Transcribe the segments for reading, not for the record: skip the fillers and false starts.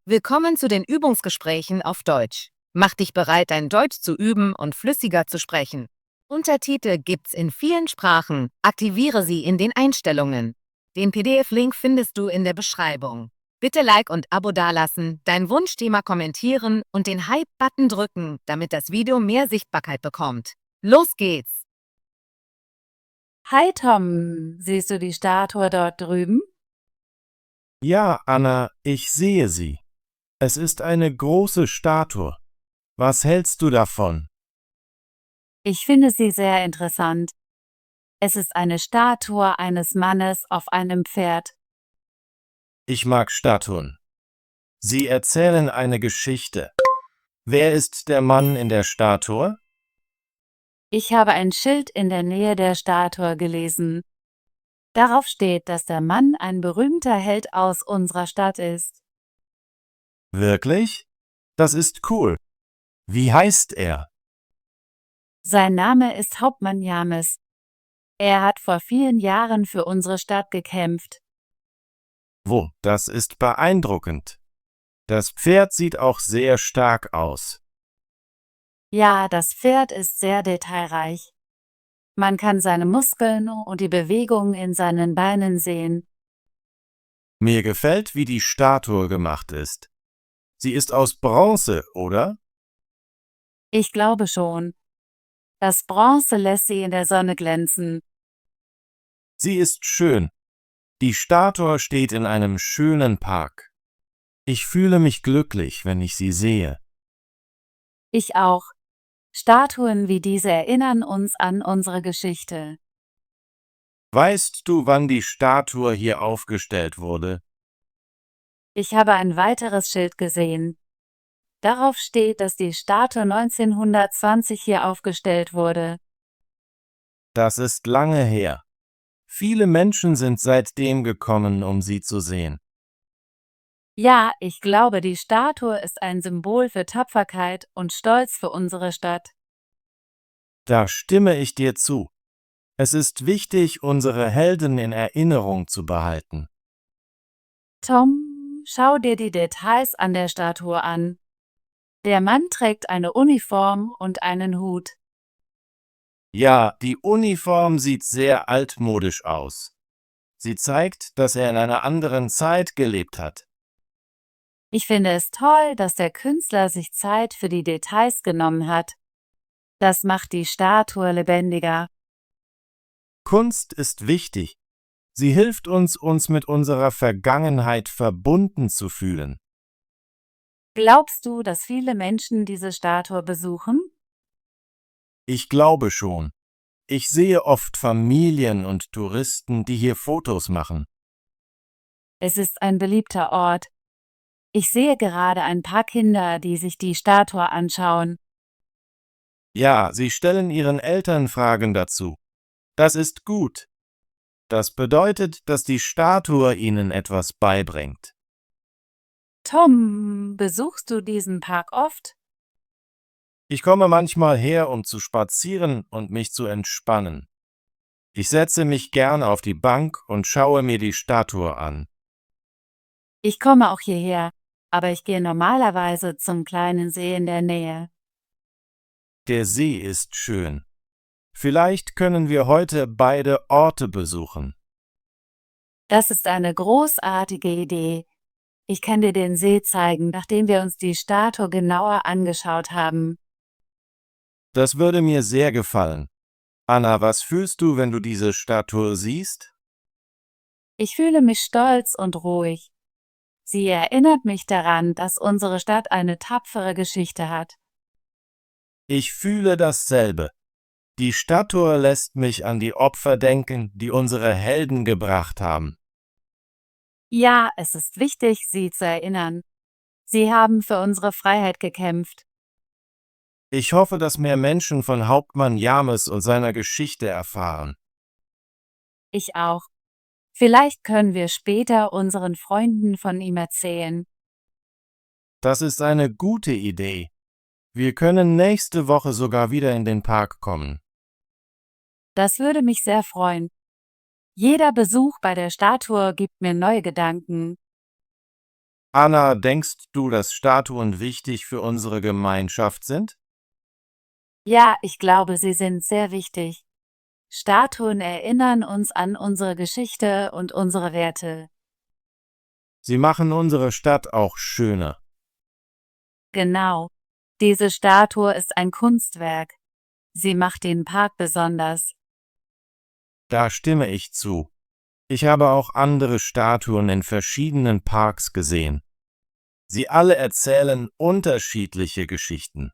Willkommen zu den Übungsgesprächen auf Deutsch. Mach dich bereit, dein Deutsch zu üben und flüssiger zu sprechen. Untertitel gibt's in vielen Sprachen. Aktiviere sie in den Einstellungen. Den PDF-Link findest du in der Beschreibung. Bitte Like und Abo dalassen, dein Wunschthema kommentieren und den Hype-Button drücken, damit das Video mehr Sichtbarkeit bekommt. Los geht's! Hi Tom, siehst du die Statue dort drüben? Ja, Anna, ich sehe sie. Es ist eine große Statue. Was hältst du davon? Ich finde sie sehr interessant. Es ist eine Statue eines Mannes auf einem Pferd. Ich mag Statuen. Sie erzählen eine Geschichte. Wer ist der Mann in der Statue? Ich habe ein Schild in der Nähe der Statue gelesen. Darauf steht, dass der Mann ein berühmter Held aus unserer Stadt ist. Wirklich? Das ist cool. Wie heißt er? Sein Name ist Hauptmann James. Er hat vor vielen Jahren für unsere Stadt gekämpft. Wo? Das ist beeindruckend. Das Pferd sieht auch sehr stark aus. Ja, das Pferd ist sehr detailreich. Man kann seine Muskeln und die Bewegung in seinen Beinen sehen. Mir gefällt, wie die Statue gemacht ist. Sie ist aus Bronze, oder? Ich glaube schon. Das Bronze lässt sie in der Sonne glänzen. Sie ist schön. Die Statue steht in einem schönen Park. Ich fühle mich glücklich, wenn ich sie sehe. Ich auch. Statuen wie diese erinnern uns an unsere Geschichte. Weißt du, wann die Statue hier aufgestellt wurde? Ich habe ein weiteres Schild gesehen. Darauf steht, dass die Statue 1920 hier aufgestellt wurde. Das ist lange her. Viele Menschen sind seitdem gekommen, um sie zu sehen. Ja, ich glaube, die Statue ist ein Symbol für Tapferkeit und Stolz für unsere Stadt. Da stimme ich dir zu. Es ist wichtig, unsere Helden in Erinnerung zu behalten. Tom, schau dir die Details an der Statue an. Der Mann trägt eine Uniform und einen Hut. Ja, die Uniform sieht sehr altmodisch aus. Sie zeigt, dass er in einer anderen Zeit gelebt hat. Ich finde es toll, dass der Künstler sich Zeit für die Details genommen hat. Das macht die Statue lebendiger. Kunst ist wichtig. Sie hilft uns, uns mit unserer Vergangenheit verbunden zu fühlen. Glaubst du, dass viele Menschen diese Statue besuchen? Ich glaube schon. Ich sehe oft Familien und Touristen, die hier Fotos machen. Es ist ein beliebter Ort. Ich sehe gerade ein paar Kinder, die sich die Statue anschauen. Ja, sie stellen ihren Eltern Fragen dazu. Das ist gut. Das bedeutet, dass die Statue ihnen etwas beibringt. Tom, besuchst du diesen Park oft? Ich komme manchmal her, um zu spazieren und mich zu entspannen. Ich setze mich gern auf die Bank und schaue mir die Statue an. Ich komme auch hierher, aber ich gehe normalerweise zum kleinen See in der Nähe. Der See ist schön. Vielleicht können wir heute beide Orte besuchen. Das ist eine großartige Idee. Ich kann dir den See zeigen, nachdem wir uns die Statue genauer angeschaut haben. Das würde mir sehr gefallen. Anna, was fühlst du, wenn du diese Statue siehst? Ich fühle mich stolz und ruhig. Sie erinnert mich daran, dass unsere Stadt eine tapfere Geschichte hat. Ich fühle dasselbe. Die Statue lässt mich an die Opfer denken, die unsere Helden gebracht haben. Ja, es ist wichtig, sie zu erinnern. Sie haben für unsere Freiheit gekämpft. Ich hoffe, dass mehr Menschen von Hauptmann James und seiner Geschichte erfahren. Ich auch. Vielleicht können wir später unseren Freunden von ihm erzählen. Das ist eine gute Idee. Wir können nächste Woche sogar wieder in den Park kommen. Das würde mich sehr freuen. Jeder Besuch bei der Statue gibt mir neue Gedanken. Anna, denkst du, dass Statuen wichtig für unsere Gemeinschaft sind? Ja, ich glaube, sie sind sehr wichtig. Statuen erinnern uns an unsere Geschichte und unsere Werte. Sie machen unsere Stadt auch schöner. Genau. Diese Statue ist ein Kunstwerk. Sie macht den Park besonders. Da stimme ich zu. Ich habe auch andere Statuen in verschiedenen Parks gesehen. Sie alle erzählen unterschiedliche Geschichten.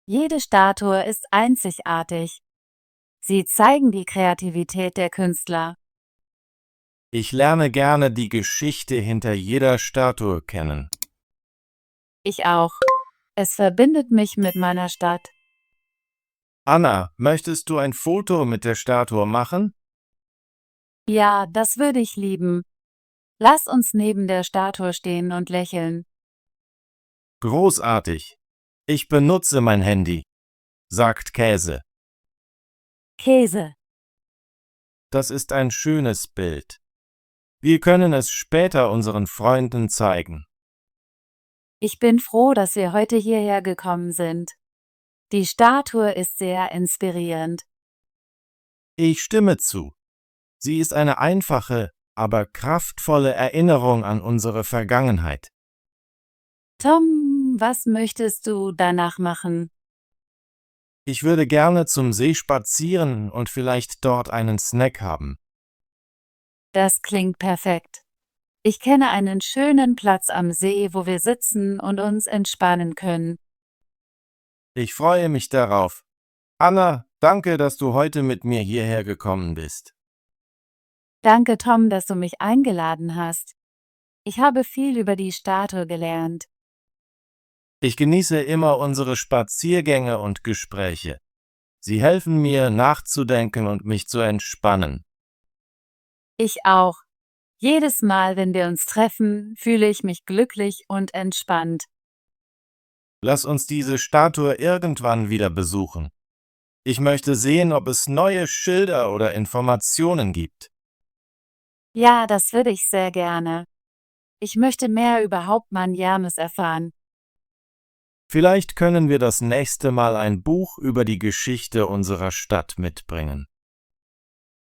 Jede Statue ist einzigartig. Sie zeigen die Kreativität der Künstler. Ich lerne gerne die Geschichte hinter jeder Statue kennen. Ich auch. Es verbindet mich mit meiner Stadt. Anna, möchtest du ein Foto mit der Statue machen? Ja, das würde ich lieben. Lass uns neben der Statue stehen und lächeln. Großartig. Ich benutze mein Handy, sagt Käse. Käse. Das ist ein schönes Bild. Wir können es später unseren Freunden zeigen. Ich bin froh, dass wir heute hierher gekommen sind. Die Statue ist sehr inspirierend. Ich stimme zu. Sie ist eine einfache, aber kraftvolle Erinnerung an unsere Vergangenheit. Tom, was möchtest du danach machen? Ich würde gerne zum See spazieren und vielleicht dort einen Snack haben. Das klingt perfekt. Ich kenne einen schönen Platz am See, wo wir sitzen und uns entspannen können. Ich freue mich darauf. Anna, danke, dass du heute mit mir hierher gekommen bist. Danke, Tom, dass du mich eingeladen hast. Ich habe viel über die Statue gelernt. Ich genieße immer unsere Spaziergänge und Gespräche. Sie helfen mir, nachzudenken und mich zu entspannen. Ich auch. Jedes Mal, wenn wir uns treffen, fühle ich mich glücklich und entspannt. Lass uns diese Statue irgendwann wieder besuchen. Ich möchte sehen, ob es neue Schilder oder Informationen gibt. Ja, das würde ich sehr gerne. Ich möchte mehr über Hauptmann James erfahren. Vielleicht können wir das nächste Mal ein Buch über die Geschichte unserer Stadt mitbringen.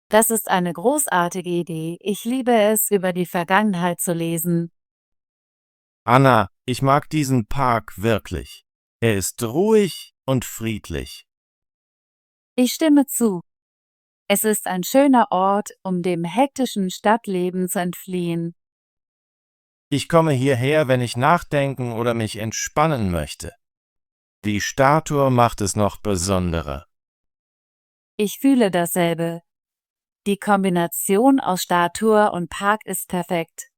Das ist eine großartige Idee. Ich liebe es, über die Vergangenheit zu lesen. Anna, ich mag diesen Park wirklich. Er ist ruhig und friedlich. Ich stimme zu. Es ist ein schöner Ort, um dem hektischen Stadtleben zu entfliehen. Ich komme hierher, wenn ich nachdenken oder mich entspannen möchte. Die Statue macht es noch besonderer. Ich fühle dasselbe. Die Kombination aus Statue und Park ist perfekt.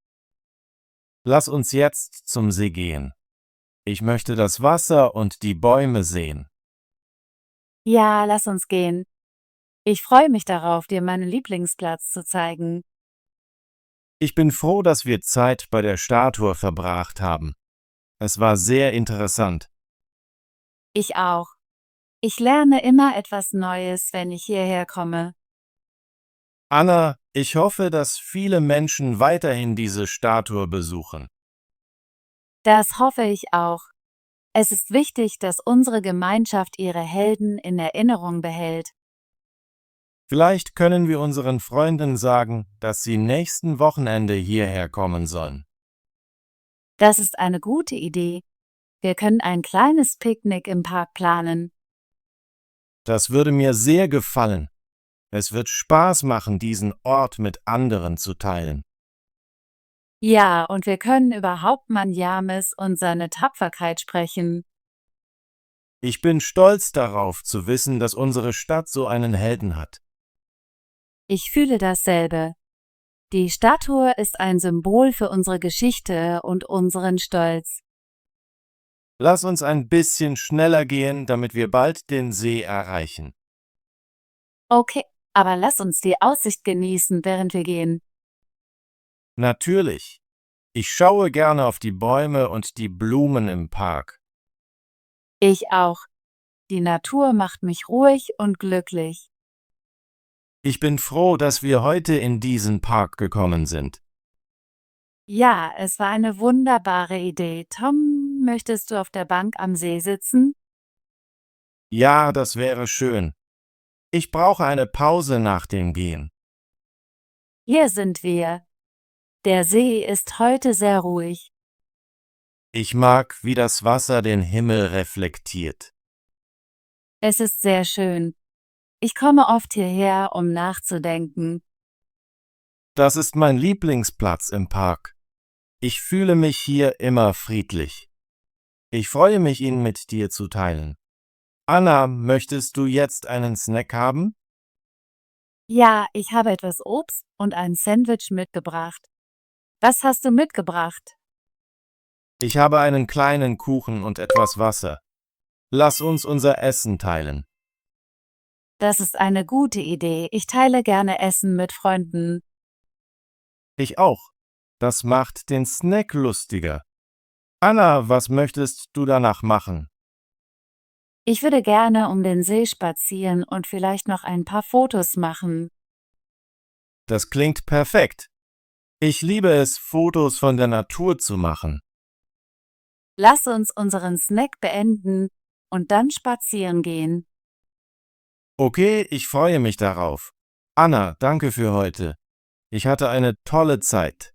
Lass uns jetzt zum See gehen. Ich möchte das Wasser und die Bäume sehen. Ja, lass uns gehen. Ich freue mich darauf, dir meinen Lieblingsplatz zu zeigen. Ich bin froh, dass wir Zeit bei der Statue verbracht haben. Es war sehr interessant. Ich auch. Ich lerne immer etwas Neues, wenn ich hierher komme. Anna, ich hoffe, dass viele Menschen weiterhin diese Statue besuchen. Das hoffe ich auch. Es ist wichtig, dass unsere Gemeinschaft ihre Helden in Erinnerung behält. Vielleicht können wir unseren Freunden sagen, dass sie nächsten Wochenende hierher kommen sollen. Das ist eine gute Idee. Wir können ein kleines Picknick im Park planen. Das würde mir sehr gefallen. Es wird Spaß machen, diesen Ort mit anderen zu teilen. Ja, und wir können über Hauptmann James und seine Tapferkeit sprechen. Ich bin stolz darauf, zu wissen, dass unsere Stadt so einen Helden hat. Ich fühle dasselbe. Die Statue ist ein Symbol für unsere Geschichte und unseren Stolz. Lass uns ein bisschen schneller gehen, damit wir bald den See erreichen. Okay, aber lass uns die Aussicht genießen, während wir gehen. Natürlich. Ich schaue gerne auf die Bäume und die Blumen im Park. Ich auch. Die Natur macht mich ruhig und glücklich. Ich bin froh, dass wir heute in diesen Park gekommen sind. Ja, es war eine wunderbare Idee. Tom, möchtest du auf der Bank am See sitzen? Ja, das wäre schön. Ich brauche eine Pause nach dem Gehen. Hier sind wir. Der See ist heute sehr ruhig. Ich mag, wie das Wasser den Himmel reflektiert. Es ist sehr schön. Ich komme oft hierher, um nachzudenken. Das ist mein Lieblingsplatz im Park. Ich fühle mich hier immer friedlich. Ich freue mich, ihn mit dir zu teilen. Anna, möchtest du jetzt einen Snack haben? Ja, ich habe etwas Obst und ein Sandwich mitgebracht. Was hast du mitgebracht? Ich habe einen kleinen Kuchen und etwas Wasser. Lass uns unser Essen teilen. Das ist eine gute Idee. Ich teile gerne Essen mit Freunden. Ich auch. Das macht den Snack lustiger. Anna, was möchtest du danach machen? Ich würde gerne um den See spazieren und vielleicht noch ein paar Fotos machen. Das klingt perfekt. Ich liebe es, Fotos von der Natur zu machen. Lass uns unseren Snack beenden und dann spazieren gehen. Okay, ich freue mich darauf. Anna, danke für heute. Ich hatte eine tolle Zeit.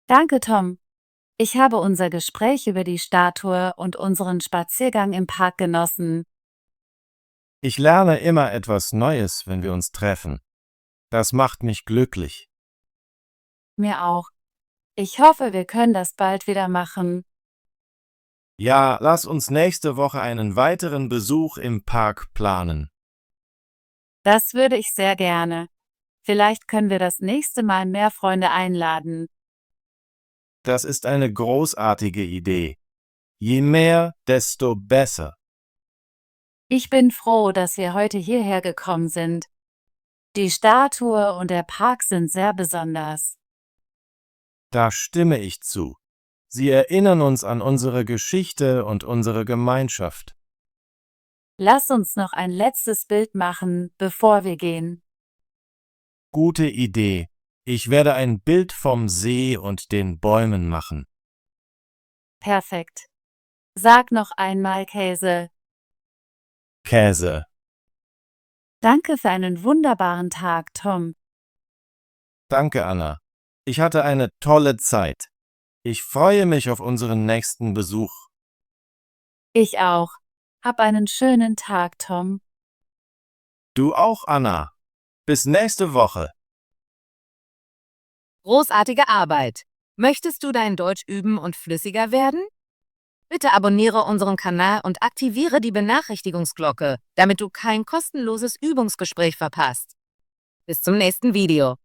Danke, Tom. Ich habe unser Gespräch über die Statue und unseren Spaziergang im Park genossen. Ich lerne immer etwas Neues, wenn wir uns treffen. Das macht mich glücklich. Mir auch. Ich hoffe, wir können das bald wieder machen. Ja, lass uns nächste Woche einen weiteren Besuch im Park planen. Das würde ich sehr gerne. Vielleicht können wir das nächste Mal mehr Freunde einladen. Das ist eine großartige Idee. Je mehr, desto besser. Ich bin froh, dass wir heute hierher gekommen sind. Die Statue und der Park sind sehr besonders. Da stimme ich zu. Sie erinnern uns an unsere Geschichte und unsere Gemeinschaft. Lass uns noch ein letztes Bild machen, bevor wir gehen. Gute Idee. Ich werde ein Bild vom See und den Bäumen machen. Perfekt. Sag noch einmal Käse. Käse. Danke für einen wunderbaren Tag, Tom. Danke, Anna. Ich hatte eine tolle Zeit. Ich freue mich auf unseren nächsten Besuch. Ich auch. Hab einen schönen Tag, Tom. Du auch, Anna. Bis nächste Woche. Großartige Arbeit! Möchtest du dein Deutsch üben und flüssiger werden? Bitte abonniere unseren Kanal und aktiviere die Benachrichtigungsglocke, damit du kein kostenloses Übungsgespräch verpasst. Bis zum nächsten Video.